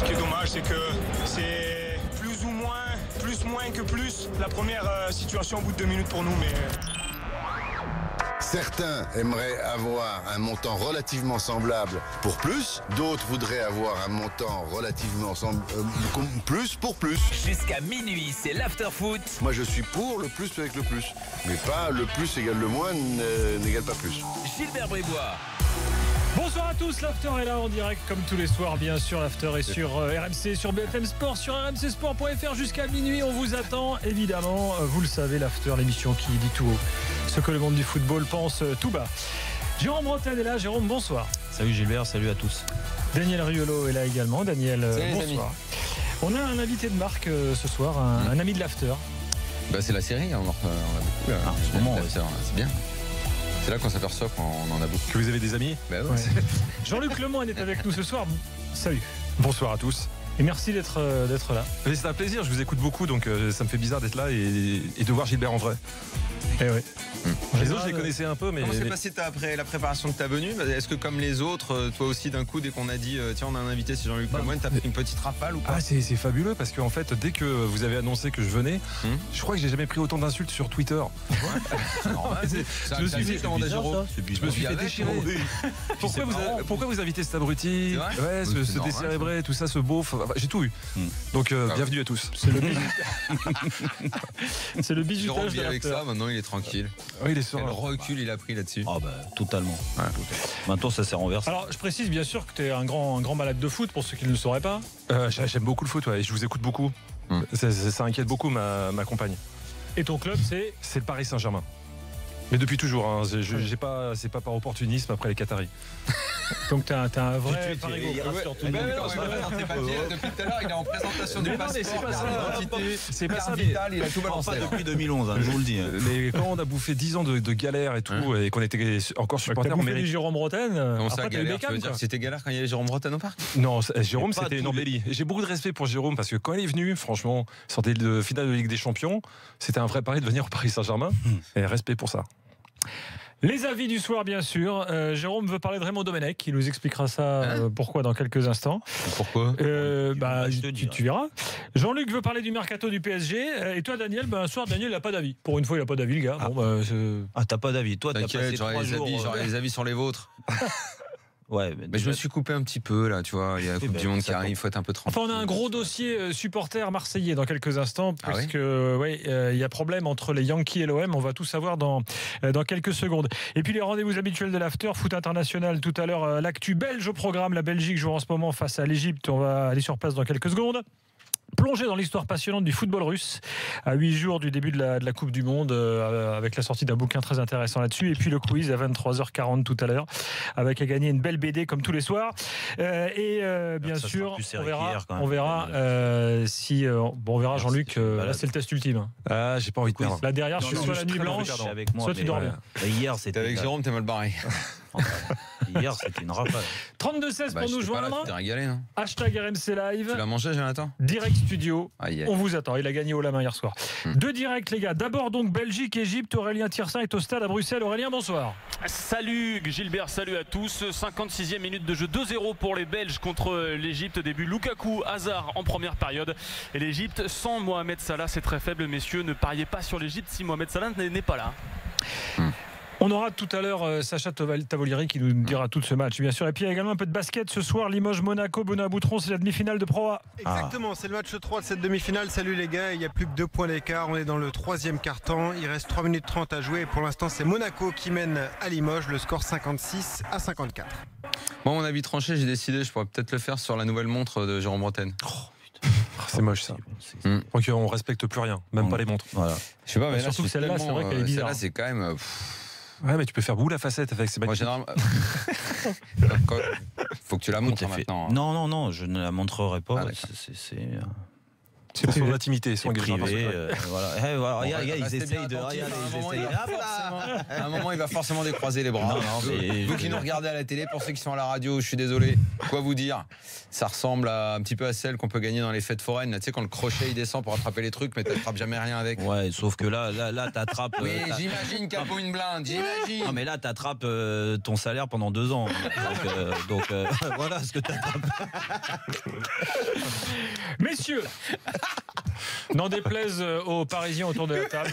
Ce qui est dommage, c'est que c'est plus ou moins, plus moins que plus la première situation au bout de 2 minutes pour nous, mais... Certains aimeraient avoir un montant relativement semblable pour plus, d'autres voudraient avoir un montant relativement plus pour plus. Jusqu'à minuit, c'est l'after-foot. Moi je suis pour le plus avec le plus, mais pas le plus égale le moins n'égale pas plus. Gilbert Bribois. Bonsoir à tous, l'After est là en direct comme tous les soirs, bien sûr. L'After est sur RMC, sur BFM Sport, sur rmcsport.fr jusqu'à minuit. On vous attend, évidemment. Vous le savez, l'After, l'émission qui dit tout haut ce que le monde du football pense tout bas. Jérôme Bretagne est là. Jérôme, bonsoir. Salut Gilbert, salut à tous. Daniel Riolo est là également. Daniel, bonsoir. On a un invité de marque ce soir, un ami de l'After. C'est la série, on a beaucoup là. En ce moment, c'est bien. C'est là qu'on s'aperçoit qu'on en a beaucoup. Que vous avez des amis ? Ouais. Jean-Luc Lemoyne est avec nous ce soir. Salut. Bonsoir à tous. Et merci d'être là. Mais c'est un plaisir, je vous écoute beaucoup, donc ça me fait bizarre d'être là et de voir Gilbert en vrai. Eh oui. Les autres, je les connaissais un peu, mais... Comment s'est passé après la préparation de ta venue ? Est-ce que comme les autres, toi aussi d'un coup, dès qu'on a dit tiens on a un invité, c'est Jean-Luc Lemoyne, t'as fait une petite rafale ou pas ? Ah c'est fabuleux parce qu'en fait dès que vous avez annoncé que je venais, je crois que j'ai jamais pris autant d'insultes sur Twitter. C'est normal. Je me suis fait déchirer. Pourquoi vous invitez cet abruti ? Ouais, ce décérébré, tout ça, ce beauf, j'ai tout eu. Donc bienvenue à tous. C'est le bizutage de avec ça, maintenant il est tranquille. Oui, il est Quel recul il a pris là-dessus. Ah totalement. Ouais. Maintenant ça s'est renversé. Alors je précise bien sûr que tu es un grand malade de foot pour ceux qui ne le sauraient pas. J'aime beaucoup le foot, ouais, et je vous écoute beaucoup. Ça inquiète beaucoup ma compagne. Et ton club c'est le Paris Saint-Germain. Mais depuis toujours, hein. C'est pas par opportunisme après les Qataris. Donc t'as un vrai Depuis tout à l'heure, il est en présentation du passeport, c'est pas ça. Vital, il a tout balancé. Pas depuis 2011, je vous le dis. Mais quand on a bouffé 10 ans de galère et tout, et qu'on était encore supporters, on mérite. Du Jérôme Bretagne. Comment ça, galère ? Tu veux dire que c'était galère quand il y avait Jérôme Bretagne au parc ? Non, Jérôme, c'était une embellie. J'ai beaucoup de respect pour Jérôme parce que quand il est venu, franchement, sortait de finale de Ligue des Champions, c'était un vrai pari de venir au Paris Saint-Germain. Et respect pour ça. Les avis du soir, bien sûr. Jérôme veut parler de Raymond Domenech. Il nous expliquera ça pourquoi dans quelques instants. Pourquoi tu verras. Jean-Luc veut parler du mercato du PSG. Et toi, Daniel, un soir, Daniel, il n'a pas d'avis. Pour une fois, il n'a pas d'avis, le gars. T'as pas d'avis. Toi, t'as passé 3 jours. J'aurais les avis sur les vôtres. Ouais, mais je me suis coupé un petit peu là, tu vois. Il y a la Coupe du Monde qui arrive, il faut être un peu tranquille. Enfin, on a un gros dossier supporter marseillais dans quelques instants, puisque il y a problème entre les Yankees et l'OM. On va tout savoir dans quelques secondes. Et puis les rendez-vous habituels de l'after, foot international. Tout à l'heure, l'actu belge au programme. La Belgique joue en ce moment face à l'Égypte. On va aller sur place dans quelques secondes. Plongé dans l'histoire passionnante du football russe à 8 jours du début de la Coupe du Monde avec la sortie d'un bouquin très intéressant là-dessus et puis le quiz à 23h40 tout à l'heure avec à gagner une belle BD comme tous les soirs bien sûr on verra si on verra Jean-Luc là c'est le test ultime. J'ai pas envie de perdre. Là derrière je suis soit la nuit blanche soit tu dors bien. Hier c'était avec Jérôme, t'es mal barré. Hier c'était une rafale. 32-16 pour nous joindre. T'es régalé, hein. Hashtag RMC Live. Tu l'as mangé, Jonathan ? Direct studio. On vous attend. Il a gagné haut la main hier soir. 2 directs, les gars. D'abord donc Belgique, Égypte. Aurélien Thirsin est au stade à Bruxelles. Aurélien, bonsoir. Salut Gilbert, salut à tous. 56e minute de jeu, 2-0 pour les Belges contre l'Égypte. Début Lukaku, Hazard en première période. Et l'Égypte sans Mohamed Salah, c'est très faible, messieurs. Ne pariez pas sur l'Égypte si Mohamed Salah n'est pas là. On aura tout à l'heure Sacha Tavolieri qui nous dira tout de ce match, bien sûr. Et puis il y a également un peu de basket ce soir. Limoges-Monaco, Benoît Boutron, c'est la demi-finale de Pro A. Exactement, c'est le match 3 de cette demi-finale. Salut les gars, il n'y a plus que 2 points d'écart. On est dans le 3e quart-temps. Il reste 3 minutes 30 à jouer. Et pour l'instant, c'est Monaco qui mène à Limoges. Le score 56-54. Moi, mon avis tranché, j'ai décidé, je pourrais peut-être le faire sur la nouvelle montre de Jérôme Bretagne. C'est moche ça. Donc on respecte plus rien, même pas les montres. Voilà. Je sais pas, mais surtout celle-là, c'est vrai qu'elle est bizarre. Celle-là, c'est quand même. Ouais, mais tu peux faire bout la facette avec ces Moi, généralement. Faut que tu la montres maintenant. Non, je ne la montrerai pas. C'est pour son intimité, son privé. Voilà. Regarde, ils essayent de. À un moment, il va forcément décroiser les bras. Vous qui nous regardez à la télé, pour ceux qui sont à la radio, je suis désolé. Quoi vous dire? Ça ressemble un petit peu à celle qu'on peut gagner dans les fêtes foraines. Tu sais, quand le crochet il descend pour attraper les trucs, mais t'attrapes jamais rien avec. Ouais, sauf que là t'attrapes. Oui, j'imagine Capo une blinde, j'imagine. Non, mais là t'attrapes ton salaire pendant 2 ans. Donc voilà ce que t'attrapes. Messieurs, n'en déplaise aux Parisiens autour de la table,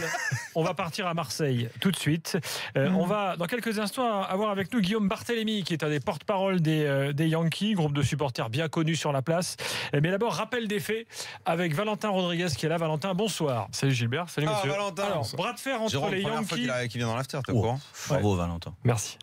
on va partir à Marseille tout de suite. On va dans quelques instants avoir avec nous Guillaume Barthélémy, qui est un des porte-parole des Yankees, groupe de supporters bien connu sur la place. Mais d'abord, rappel des faits avec Valentin Rodriguez qui est là. Valentin, bonsoir. Salut Gilbert, salut monsieur. Valentin. Alors, bras de fer entre Jérôme, les Yankees. Qui vient dans l'after, t'es au courant? Bravo Valentin. Merci.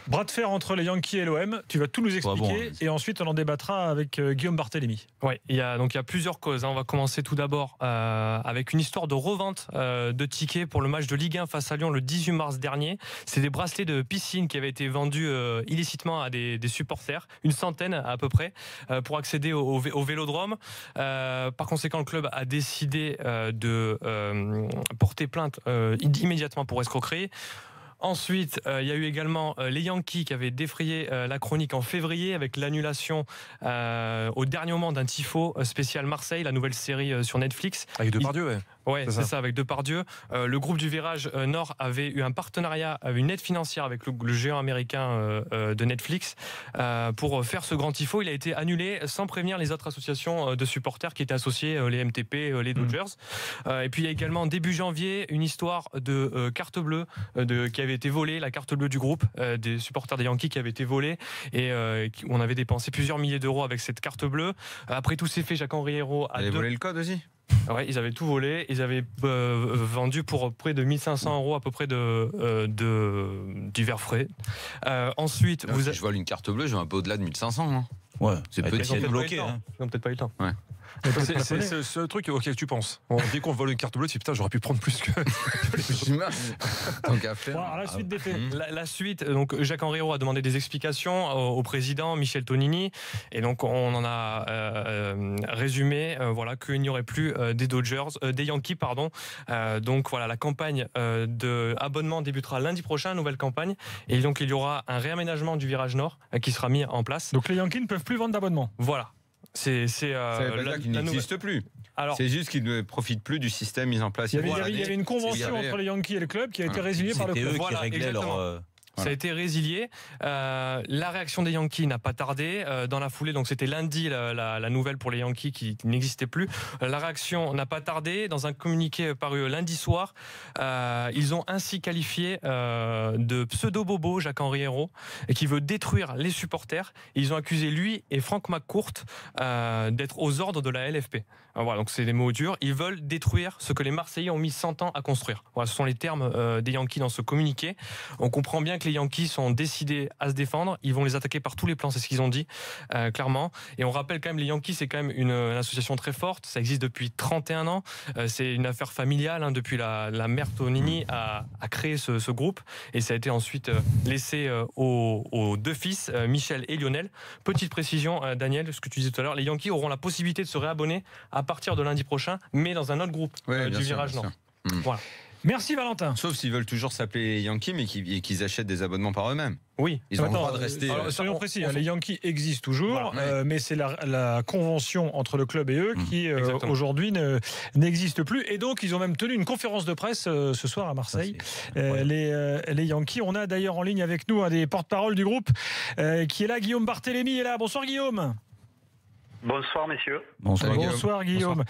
Bras de fer entre les Yankees et l'OM. Tu vas tout nous expliquer et ensuite on en débattra avec Guillaume Barthélémy. Oui, il y a plusieurs causes. On va commencer tout d'abord avec une histoire de revente de tickets pour le match de Ligue 1 face à Lyon le 18 mars dernier. C'est des bracelets de piscine qui avaient été vendus illicitement à des supporters, une centaine à peu près, pour accéder au Vélodrome. Par conséquent, le club a décidé de porter plainte immédiatement pour escroquerie. Ensuite, il y a eu également les Yankees qui avaient défrayé la chronique en février avec l'annulation au dernier moment d'un Tifo spécial Marseille, la nouvelle série sur Netflix. Avec Depardieu, ouais. Ouais, c'est ça, avec Depardieu. Le groupe du Virage Nord avait eu un partenariat, une aide financière avec le géant américain de Netflix pour faire ce grand Tifo. Il a été annulé sans prévenir les autres associations de supporters qui étaient associées, les MTP, les Dodgers. Et puis il y a également début janvier une histoire de carte bleue qui avait été volée, la carte bleue du groupe des supporters des Yankees qui avait été volée et on avait dépensé plusieurs milliers d'euros avec cette carte bleue. Après tous ces faits, Jacques-Henri Hérault a volé le code aussi. Ouais, ils avaient tout volé. Ils avaient vendu pour près de 1500 euros à peu près de divers frais. Ensuite, si je vole une carte bleue, je vais un peu au-delà de 1500. Hein. Ouais, c'est petit. Bloqué. Ils n'ont peut-être pas eu le temps. Ouais. C'est ce truc auquel tu penses. Dès qu'on vole une carte bleue, tu dis putain, j'aurais pu prendre plus que. Tant qu'à faire. Bon, la suite des faits. La suite, donc Jacques-Henri Hérault a demandé des explications au président Michel Tonini, et donc on en a résumé, voilà, qu'il n'y aurait plus des Yankees, pardon. Donc voilà, la campagne de abonnement débutera lundi prochain, nouvelle campagne, et donc il y aura un réaménagement du virage nord qui sera mis en place. Donc les Yankees ne peuvent plus vendre d'abonnement. Voilà. Ça veut pas dire qu'il n'existe plus. C'est juste qu'ils ne profitent plus du système mis en place. Il y avait une convention entre les Yankees et le club qui a été résiliée par le club. C'était eux qui réglaient leur. Ça a été résilié. La réaction des Yankees n'a pas tardé. Dans la foulée, donc c'était lundi la nouvelle pour les Yankees qui n'existait plus. La réaction n'a pas tardé. Dans un communiqué paru lundi soir, ils ont ainsi qualifié de pseudo-bobo Jacques-Henri Hérault qui veut détruire les supporters. Ils ont accusé lui et Frank McCourt d'être aux ordres de la LFP. Voilà, donc c'est des mots durs. Ils veulent détruire ce que les Marseillais ont mis 100 ans à construire. Voilà, ce sont les termes des Yankees dans ce communiqué. On comprend bien que les Yankees sont décidés à se défendre. Ils vont les attaquer par tous les plans, c'est ce qu'ils ont dit, clairement. Et on rappelle quand même, les Yankees, c'est quand même une association très forte. Ça existe depuis 31 ans. C'est une affaire familiale. Depuis la mère Tonini a créé ce groupe. Et ça a été ensuite laissé aux deux fils, Michel et Lionel. Petite précision, Daniel, ce que tu disais tout à l'heure, les Yankees auront la possibilité de se réabonner à partir de lundi prochain, mais dans un autre groupe du Virage Nord. Voilà. Merci Valentin. Sauf s'ils veulent toujours s'appeler Yankees, mais qu'ils achètent des abonnements par eux-mêmes. Oui. Ils ont le droit de rester. Soyons précis, les Yankees existent toujours, mais c'est la convention entre le club et eux qui aujourd'hui n'existe plus. Et donc ils ont même tenu une conférence de presse ce soir à Marseille. Les Yankees. On a d'ailleurs en ligne avec nous un des porte-parole du groupe qui est là. Guillaume Barthélémy est là. Bonsoir Guillaume. Bonsoir messieurs. Bonsoir Guillaume.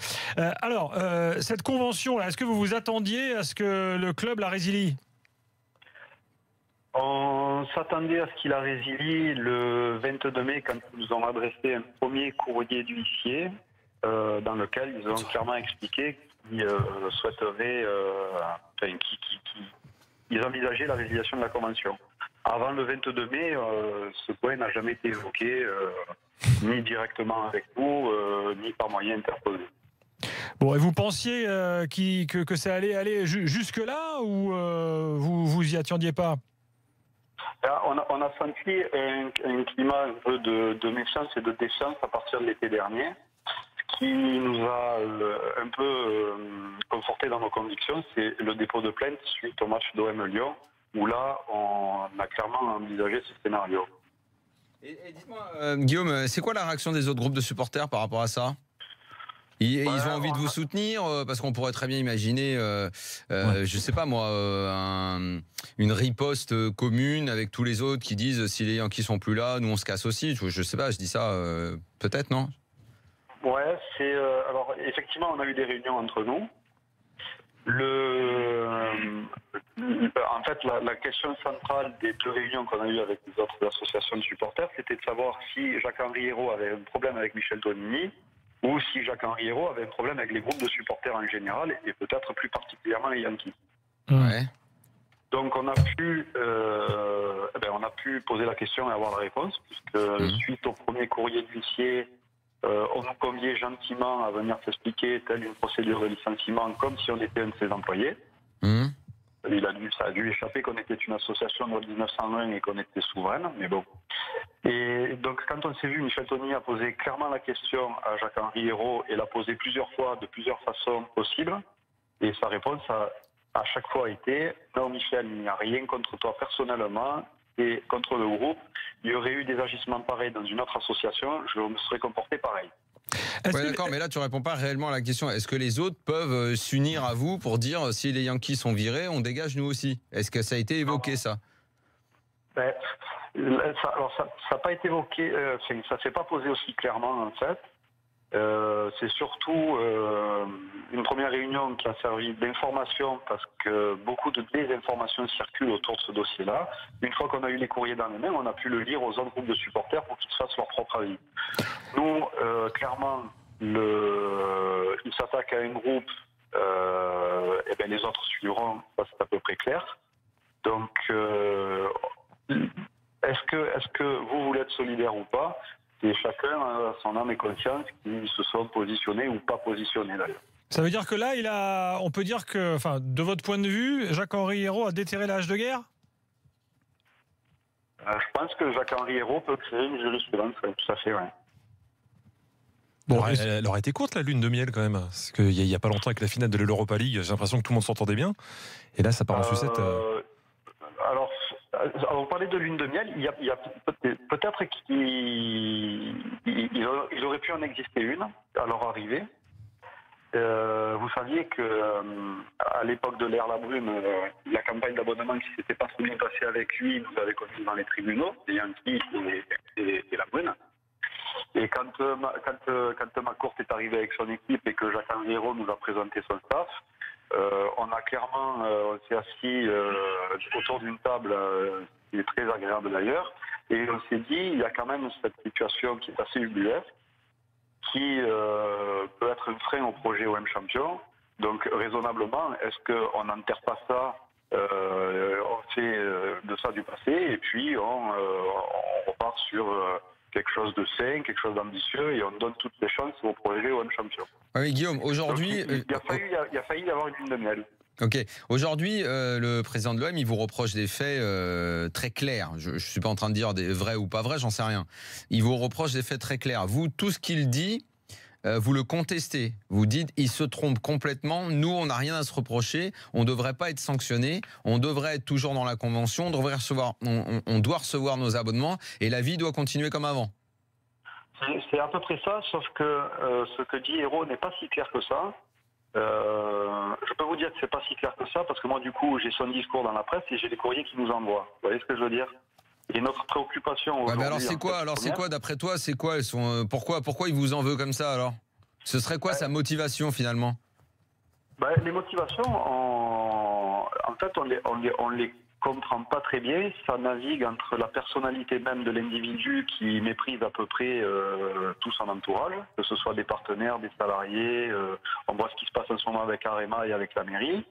Alors, cette convention-là, est-ce que vous vous attendiez à ce que le club la résilie ? On s'attendait à ce qu'il la résilie le 22 mai quand ils nous ont adressé un premier courrier d'huissier dans lequel ils ont clairement expliqué qu'ils souhaiteraient, qu'ils envisageaient la résiliation de la convention. Avant le 22 mai, ce point n'a jamais été évoqué, ni directement avec vous, ni par moyen interposé. Bon, et vous pensiez que ça allait aller jusque-là ou vous y attendiez pas ? On a senti un climat un peu de méfiance et de défiance à partir de l'été dernier, ce qui nous a un peu conforté dans nos convictions, c'est le dépôt de plainte suite au match d'OM Lyon, où là, on a clairement envisagé ce scénario. Et dites-moi, Guillaume, c'est quoi la réaction des autres groupes de supporters par rapport à ça ? Ils ont envie de vous soutenir parce qu'on pourrait très bien imaginer, je sais pas moi, une riposte commune avec tous les autres qui disent si les Yankees sont plus là, nous on se casse aussi. Je sais pas, je dis ça peut-être, non ? Ouais, alors effectivement on a eu des réunions entre nous. En fait, la question centrale des 2 réunions qu'on a eues avec les autres associations de supporters, c'était de savoir si Jacques-Henri Hérault avait un problème avec Michel Tonini ou si Jacques-Henri Hérault avait un problème avec les groupes de supporters en général et peut-être plus particulièrement les Yankees. Ouais. Donc on a pu poser la question et avoir la réponse, puisque suite au premier courrier de l'huissier, on nous conviait gentiment à venir s'expliquer telle une procédure de licenciement comme si on était un de ses employés. Ça a dû échapper qu'on était une association de loi 1901 et qu'on était souveraine, mais bon. Et donc quand on s'est vu, Michel Tonini a posé clairement la question à Jacques-Henri Hérault et l'a posé plusieurs fois, de plusieurs façons possibles. Et sa réponse a chaque fois été « Non Michel, il n'y a rien contre toi personnellement et contre le groupe. Il y aurait eu des agissements pareils dans une autre association, je me serais comporté pareil. » Ouais, d'accord, mais là tu réponds pas réellement à la question. Est-ce que les autres peuvent s'unir à vous pour dire si les Yankees sont virés, on dégage nous aussi? Est-ce que ça a été évoqué ça? Ça n'a pas été évoqué, ça s'est pas posé aussi clairement en fait. C'est surtout une première réunion qui a servi d'information parce que beaucoup de désinformations circulent autour de ce dossier-là. Une fois qu'on a eu les courriers dans les mains, on a pu le lire aux autres groupes de supporters pour qu'ils fassent leur propre avis. Nous, clairement, ils s'attaquent à un groupe, et bien les autres suivront, ça c'est à peu près clair. Donc, est-ce que vous voulez être solidaire ou pas? Et chacun a son âme et conscience qui se sont positionnés ou pas positionnés d'ailleurs. Ça veut dire que là, on peut dire que, enfin, de votre point de vue, Jacques-Henri Hérault a déterré la hache de guerre? Je pense que Jacques-Henri Hérault peut créer une jurisprudence, tout à fait, ouais. Bon, elle aurait été courte la lune de miel quand même, parce qu'il n'y a pas longtemps avec la finale de l'Europa League, j'ai l'impreson que tout le monde s'entendait bien, et là ça part en sucette. Alors, vous parlez de lune de miel, il y a peut-être qu'il aurait pu en exister une à leur arrivée. Vous saviez que à l'époque de l'ère Labrume, la campagne d'abonnement qui s'était pas trop bien passée avec lui nous avait conduit dans les tribunaux, les Yankees et Labrume. Et quand McCourt est arrivé avec son équipe et que Jacques-Henri Hérault nous a présenté son staff, on s'est assis autour d'une table qui est très agréable d'ailleurs, et on s'est dit il y a quand même cette situation qui est assez ubuesque, qui peut être un frein au projet OM Champion. Donc raisonnablement, est-ce qu'on n'enterre pas ça, on fait de ça du passé, et puis on repart sur quelque chose de sain, quelque chose d'ambitieux, et on donne toutes les chances au projet OM Champion. Oui, Guillaume, aujourd'hui... Il a failli y avoir une lune de miel. Ok. Aujourd'hui, le président de l'OM, il vous reproche des faits très clairs. Je ne suis pas en train de dire des vrais ou pas vrais, j'en sais rien. Il vous reproche des faits très clairs. Vous, tout ce qu'il dit, vous le contestez. Vous dites, il se trompe complètement. Nous, on n'a rien à se reprocher. On ne devrait pas être sanctionné. On devrait être toujours dans la convention. On doit recevoir nos abonnements. Et la vie doit continuer comme avant. C'est à peu près ça, sauf que ce que dit Hérault n'est pas si clair que ça. Je peux vous dire que c'est pas si clair que ça, parce que moi, du coup, j'ai son discours dans la presse et j'ai les courriers qu'il nous envoie. Vous voyez ce que je veux dire? Et notre préoccupation aujourd'hui... mais alors c'est quoi, d'après toi, c'est quoi pourquoi il vous en veut comme ça, alors? Ce serait quoi sa motivation, finalement? Les motivations, en fait, on les comprend pas très bien. Ça navigue entre la personnalité même de l'individu qui méprise à peu près tout son entourage, que ce soit des partenaires, des salariés. On voit ce qui se passe en ce moment avec Arema et avec la mairie.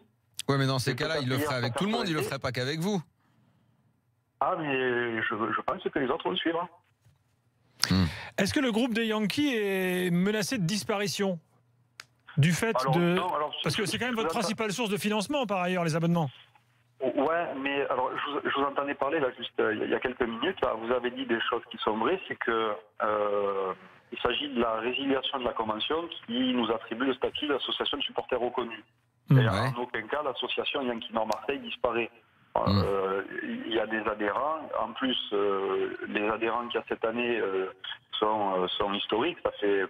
Oui, mais dans ces cas-là, il le ferait avec tout le monde, il le ferait pas qu'avec vous. Ah, mais je pense que les autres vont suivre. Est-ce que le groupe des Yankees est menacé de disparition du fait parce que c'est quand même votre principale source de financement, par ailleurs, les abonnements. Ouais, mais alors je vous entendais parler là juste il y a quelques minutes. Là, vous avez dit des choses qui sont vraies, c'est que il s'agit de la résiliation de la convention qui nous attribue le statut d'association de supporters reconnue. Et en aucun cas, l'association Yankee Nord Marseille disparaît. Il y a des adhérents. En plus, les adhérents qu'il y a cette année sont historiques. Ça fait,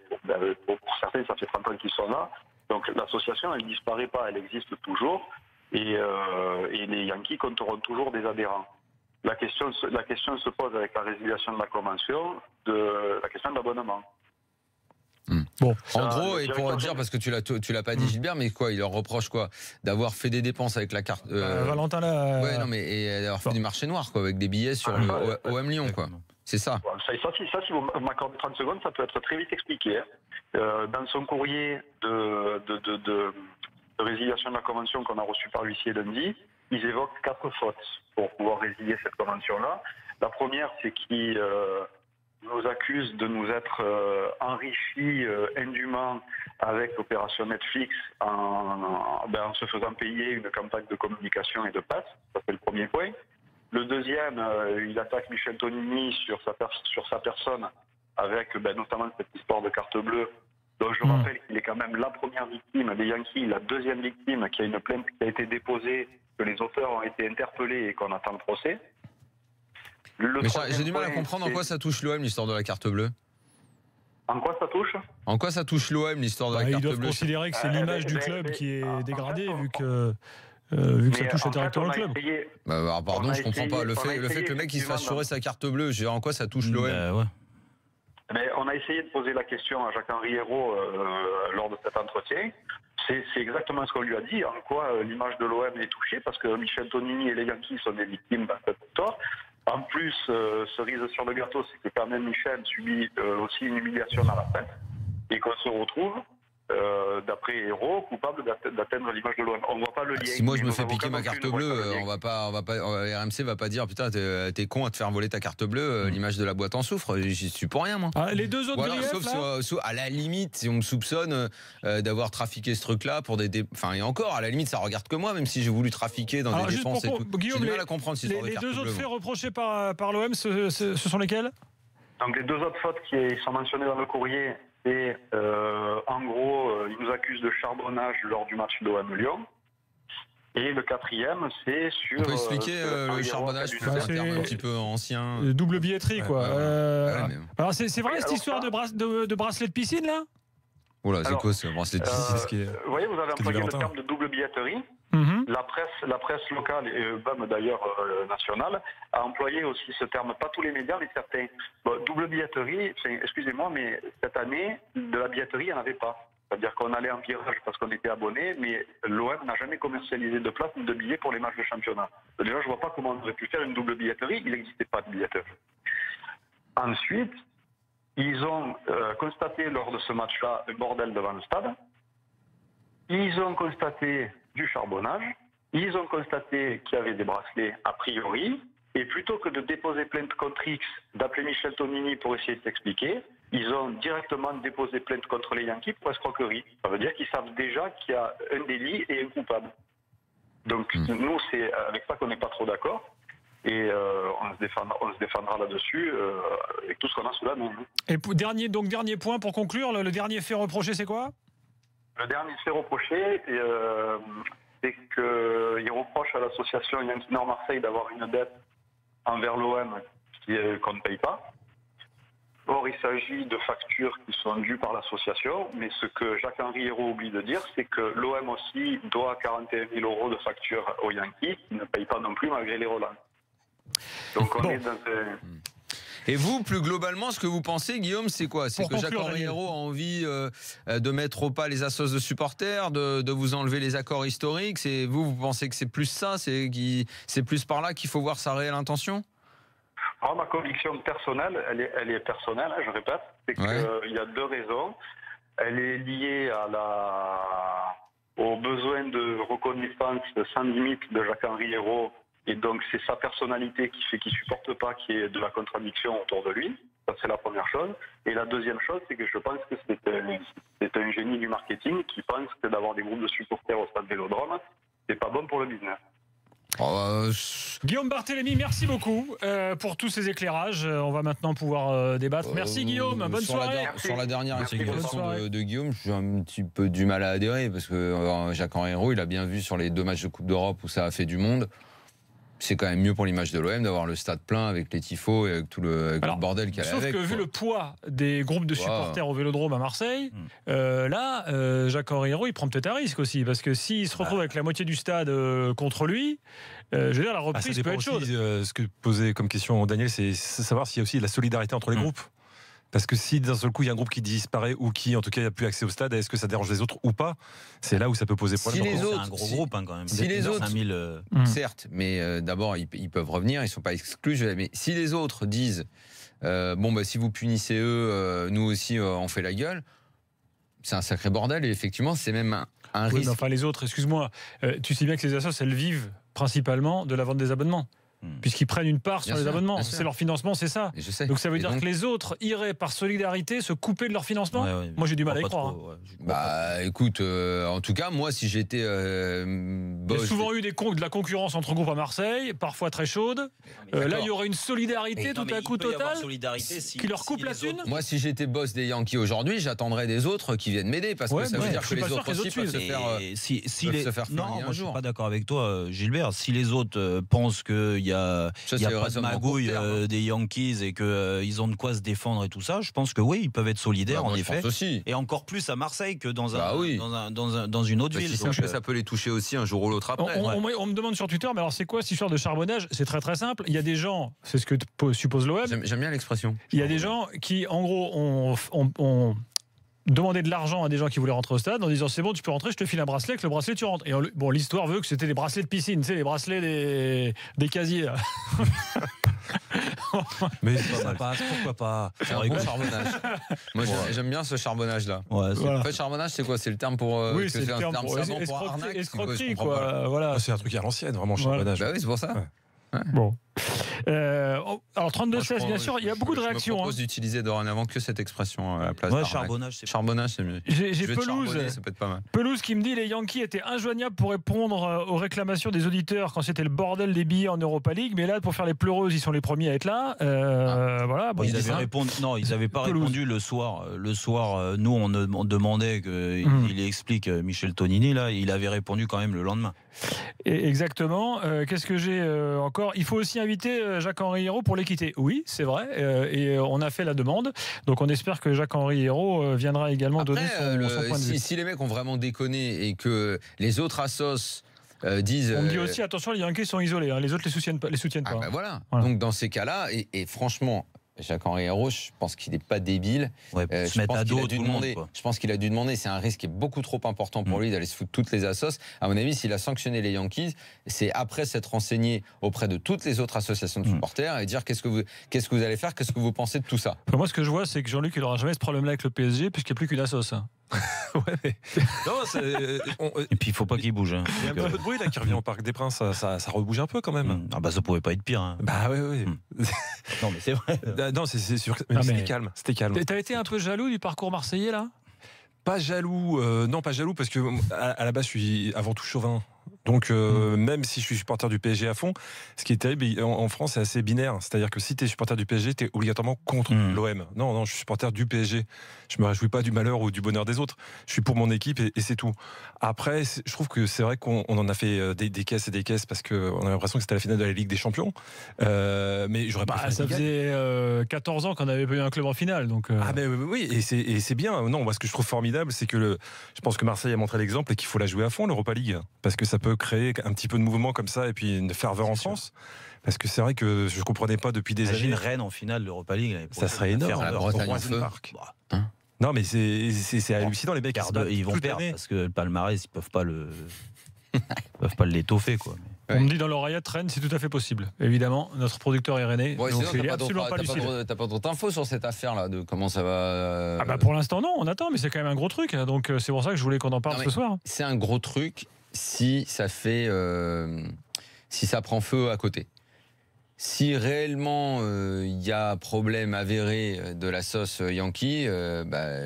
pour certains, ça fait 30 ans qu'ils sont là. Donc l'association, elle ne disparaît pas, elle existe toujours. Et les Yankees compteront toujours des adhérents. La question se pose avec la résiliation de la convention, la question de l'abonnement. Bon, en gros, et pour dire, parce que tu l'as pas dit, Gilbert, mais quoi, il leur reproche quoi, d'avoir fait des dépenses avec la carte. Valentin là. Ouais, non, mais et d'avoir fait du marché noir, quoi, avec des billets sur le OM Lyon, quoi. C'est ça. Ça, si vous m'accordez 30 secondes, ça peut être très vite expliqué. Dans son courrier de résiliation de la convention qu'on a reçu par l'huissier lundi, ils évoquent 4 fautes pour pouvoir résilier cette convention-là. La première, c'est qu'ils nous accusent de nous être enrichis indûment avec l'opération Netflix en se faisant payer une campagne de communication et de passe. Ça, c'est le premier point. Le deuxième, il attaque Michel Tonini sur sa personne avec notamment cette histoire de carte bleue. Donc je rappelle qu'il est quand même la première victime des Yankees, la deuxième victime qui a une plainte qui a été déposée, que les auteurs ont été interpellés et qu'on attend le procès. Mais j'ai du mal à comprendre en quoi ça touche l'OM, l'histoire de la carte bleue. En quoi ça touche ? En quoi ça touche l'OM, l'histoire de la carte bleue ? Ils doivent considérer que c'est l'image du club qui est dégradée, vu que ça touche directement le club. Pardon, je comprends pas. Le fait que le mec il se fasse chourer sa carte bleue, en quoi ça touche l'OM ? Mais on a essayé de poser la question à Jacques-Henri Hérault lors de cet entretien. C'est exactement ce qu'on lui a dit, en quoi l'image de l'OM est touchée, parce que Michel Tonini et les Yankees sont des victimes dans cette histoire. En plus, cerise sur le gâteau, c'est que quand même Michel subit aussi une humiliation à la tête, et qu'on se retrouve, d'après Hérault, coupable d'atteindre l'image de l'OM. On voit pas le lien. Si moi je me fais piquer ma carte bleue, RMC va pas dire putain t'es con à te faire voler ta carte bleue, l'image de la boîte en souffre, j'y suis pour rien moi. Les deux autres sauf à la limite si on me soupçonne d'avoir trafiqué ce truc-là pour enfin et encore à la limite ça regarde que moi, même si j'ai voulu trafiquer dans des dépenses et tout. J'ai du mal à comprendre si les deux autres faits reprochés par l'OM, ce sont lesquels ? Donc les deux autres fautes qui sont mentionnées dans le courrier, c'est en gros, ils nous accusent de charbonnage lors du match d'OM Lyon. Et le quatrième, c'est sur... On peut expliquer le charbonnage, c'est un terme un petit peu ancien. Double billetterie, quoi. Alors c'est vrai cette histoire de bracelet de piscine, là ? Oula, c'est quoi ce bracelet de piscine ? Vous voyez, vous avez employé le terme de double billetterie. La presse locale et même d'ailleurs nationale a employé aussi ce terme, pas tous les médias mais certains. Double billetterie, excusez-moi, mais cette année de la billetterie il n'y en avait pas. C'est-à-dire qu'on allait en virage parce qu'on était abonné, mais l'OM n'a jamais commercialisé de place ni de billets pour les matchs de championnat. Déjà, je vois pas comment on aurait pu faire une double billetterie, il n'existait pas de billetterie. Ensuite, ils ont constaté lors de ce match-là le bordel devant le stade. Ils ont constaté du charbonnage, ils ont constaté qu'il y avait des bracelets a priori, et plutôt que de déposer plainte contre X, d'appeler Michel Tonini pour essayer de s'expliquer, ils ont directement déposé plainte contre les Yankees pour escroquerie. Ça veut dire qu'ils savent déjà qu'il y a un délit et un coupable. Donc nous, c'est avec ça qu'on n'est pas trop d'accord, et on se défendra là-dessus avec tout ce qu'on a sous la main. Et dernier point pour conclure, le dernier fait reproché, c'est quoi ? Le dernier fait reproché, c'est qu'il reproche à l'association Yankee Nord Marseille d'avoir une dette envers l'OM qu'on ne paye pas. Or, il s'agit de factures qui sont dues par l'association, mais ce que Jacques-Henri Hérault oublie de dire, c'est que l'OM aussi doit 41 000 € de factures aux Yankees, qui ne payent pas non plus malgré les relents. Donc on est dans un... Et vous, plus globalement, ce que vous pensez, Guillaume, c'est quoi ? C'est que Jacques-Henri Hérault a envie de mettre au pas les assos de supporters, de vous enlever les accords historiques. Vous pensez que c'est plus ça ? C'est plus par là qu'il faut voir sa réelle intention ? Alors, ma conviction personnelle, elle est personnelle, je répète, c'est qu'il y a deux raisons. Elle est liée au besoin de reconnaissance sans limite de Jacques-Henri Hérault. Et donc, c'est sa personnalité qui fait qu'il ne supporte pas qu'il y ait de la contradiction autour de lui. Ça, c'est la première chose. Et la deuxième chose, c'est que je pense que c'est un génie du marketing qui pense que d'avoir des groupes de supporters au stade Vélodrome, c'est pas bon pour le business. Guillaume Barthélémy, merci beaucoup pour tous ces éclairages. On va maintenant pouvoir débattre. Merci Guillaume, bonne soirée. Sur la dernière explication de Guillaume, j'ai un petit peu du mal à adhérer parce que Jacques-Henri Hérault, il a bien vu sur les 2 matchs de Coupe d'Europe où ça a fait du monde. C'est quand même mieux pour l'image de l'OM d'avoir le stade plein avec les tifos et avec tout le bordel qu'il y a avec. Sauf que vu le poids des groupes de supporters au Vélodrome à Marseille, là, Jacques-Henri Hérault, il prend peut-être un risque aussi. Parce que s'il se retrouve avec la moitié du stade contre lui, je veux dire, la reprise peut être chaude. Ce que posait comme question Daniel, c'est savoir s'il y a aussi de la solidarité entre les groupes. Parce que si d'un seul coup il y a un groupe qui disparaît ou qui en tout cas n'a plus accès au stade, est-ce que ça dérange les autres ou pas? C'est là où ça peut poser problème. C'est un gros groupe quand même. Si les autres, certes, mais d'abord ils peuvent revenir, ils ne sont pas exclus. Mais si les autres disent si vous punissez eux, nous aussi on fait la gueule, c'est un sacré bordel et effectivement c'est même un risque. Mais enfin les autres, excuse-moi, tu sais bien que les associations elles vivent principalement de la vente des abonnements. Puisqu'ils prennent une part sur les abonnements. C'est leur financement, c'est ça. Donc ça veut dire que les autres iraient par solidarité se couper de leur financement. Moi j'ai du mal à y croire. Écoute, en tout cas, moi si j'étais boss... Il y a souvent eu de la concurrence entre groupes à Marseille, parfois très chaude. Là il y aurait une solidarité tout à coup totale qui leur coupe la thune. Moi si j'étais boss des Yankees aujourd'hui, j'attendrais des autres qui viennent m'aider parce que ça veut dire que les autres aussi peuvent se faire Non, moi je suis pas d'accord avec toi Gilbert. Si les autres pensent qu'il y a pas de magouille des Yankees et qu'ils ont de quoi se défendre et tout ça, je pense que oui, ils peuvent être solidaires en effet. Et encore plus à Marseille que dans une autre ville. Donc, ça peut les toucher aussi un jour ou l'autre après. On me demande sur Twitter, mais alors c'est quoi cette histoire de charbonnage? C'est très très simple. Il y a des gens, c'est ce que suppose l'OM. J'aime bien l'expression. Il y a des gens qui, en gros, ont demander de l'argent à des gens qui voulaient rentrer au stade en disant c'est bon tu peux rentrer, je te file un bracelet, avec le bracelet tu rentres. Et bon, l'histoire veut que c'était des bracelets de piscine, tu sais, les bracelets des casiers là. Mais ça passe, pourquoi pas? C'est un bon charbonnage. Moi j'aime bien ce charbonnage là. En fait charbonnage c'est quoi? C'est le terme pour oui, c'est le terme pour arnaque, escroquerie quoi. Voilà. C'est un truc à l'ancienne vraiment charbonnage. Bah oui, c'est pour ça. Bon. Alors 32-16, bien sûr, il y a beaucoup de réactions. Je propose d'utiliser dorénavant que cette expression à la place charbonnage, c'est mieux. J'ai Pelouse, ça peut être pas mal. Pelouse qui me dit les Yankees étaient injoignables pour répondre aux réclamations des auditeurs quand c'était le bordel des billets en Europa League, mais là pour faire les pleureuses, ils sont les premiers à être là. Voilà. Bon, ils n'avaient pas répondu le soir. Nous on demandait qu'il explique Michel Tonini là, il avait répondu quand même le lendemain. Exactement. Qu'est-ce que j'ai encore? Il faut aussi inviter Jacques-Henri Hérault pour l'équité. Oui, c'est vrai. Et on a fait la demande. Donc on espère que Jacques-Henri Hérault viendra également donner son point de vue. Si les mecs ont vraiment déconné et que les autres assos disent... On me dit aussi, attention, les Yankees sont isolés. Hein, les autres les soutiennent pas. Voilà. Donc dans ces cas-là, et franchement... Jacques-Henri Hérault, je pense qu'il n'est pas débile. Je pense qu'il a dû demander. C'est un risque qui est beaucoup trop important pour lui d'aller se foutre toutes les assos. À mon avis, s'il a sanctionné les Yankees, c'est après s'être renseigné auprès de toutes les autres associations de supporters et dire qu'est-ce que vous allez faire, qu'est-ce que vous pensez de tout ça. Moi, ce que je vois, c'est que Jean-Luc, il n'aura jamais ce problème-là avec le PSG puisqu'il n'y a plus qu'une assos. Hein. Et puis il faut pas qu'il bouge. Il y a un peu de bruit là qui revient au Parc des Princes, ça rebouge un peu quand même. Ça pouvait pas être pire. Hein. Bah oui. Non mais c'est vrai. Non c'est sûr. C'était calme. T'as été un peu jaloux du parcours marseillais là? Pas jaloux, non pas jaloux parce que à la base je suis avant tout chauvin. Donc même si je suis supporter du PSG à fond, ce qui est terrible en France c'est assez binaire, c'est-à-dire que si tu es supporter du PSG, tu es obligatoirement contre l'OM. Non, je suis supporter du PSG. Je me réjouis pas du malheur ou du bonheur des autres. Je suis pour mon équipe et c'est tout. Après, je trouve que c'est vrai qu'on en a fait des caisses et des caisses parce qu'on a l'impression que c'était la finale de la Ligue des Champions. Mais j'aurais pas. Ça faisait 14 ans qu'on n'avait pas eu un club en finale, donc. Ah ben oui, et c'est bien. Non, moi ce que je trouve formidable, c'est que je pense que Marseille a montré l'exemple et qu'il faut la jouer à fond l'Europa League parce que ça peut créer un petit peu de mouvement comme ça et puis une ferveur en France. Parce que c'est vrai que je ne comprenais pas depuis des années. Rennes en finale de l'Europa League. Ça serait énorme. La Bretagne en feu. Non mais c'est hallucinant les mecs. Ils vont perdre parce que le palmarès ils peuvent pas l'étoffer quoi. On me dit dans l'oreillette Rennes, c'est tout à fait possible. Évidemment, notre producteur est rennais. Donc il est absolument pas lucide. T'as pas d'autres infos sur cette affaire-là, de comment ça va pour l'instant non, on attend, mais c'est quand même un gros truc. Donc c'est pour ça que je voulais qu'on en parle ce soir. C'est un gros truc si ça fait, si ça prend feu à côté. Si réellement il y a problème avéré de la sauce Yankee,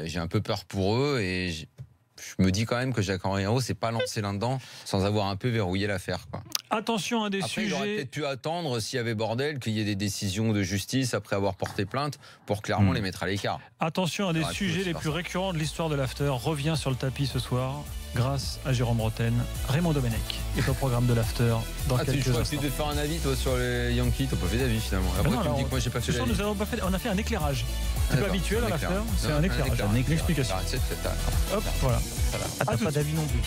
j'ai un peu peur pour eux et je me dis quand même que Jacques-Henri Hérault s'est pas lancé là-dedans sans avoir un peu verrouillé l'affaire. Attention à des après, sujets. Il aurait peut-être pu attendre, s'il y avait bordel, qu'il y ait des décisions de justice après avoir porté plainte pour clairement les mettre à l'écart. Attention à des sujets les plus récurrents de l'histoire de l'After. Revient sur le tapis ce soir grâce à Jérôme Roten. Raymond Domenech est au programme de l'After dans quelques instants. Tu devais faire un avis toi sur les Yankees, t'as pas fait d'avis finalement. Après tu me dis que moi j'ai pas fait d'avis. On a fait un éclairage. C'est pas habituel à l'After, c'est un éclairage. Une explication. Hop, voilà. T'as pas d'avis non plus.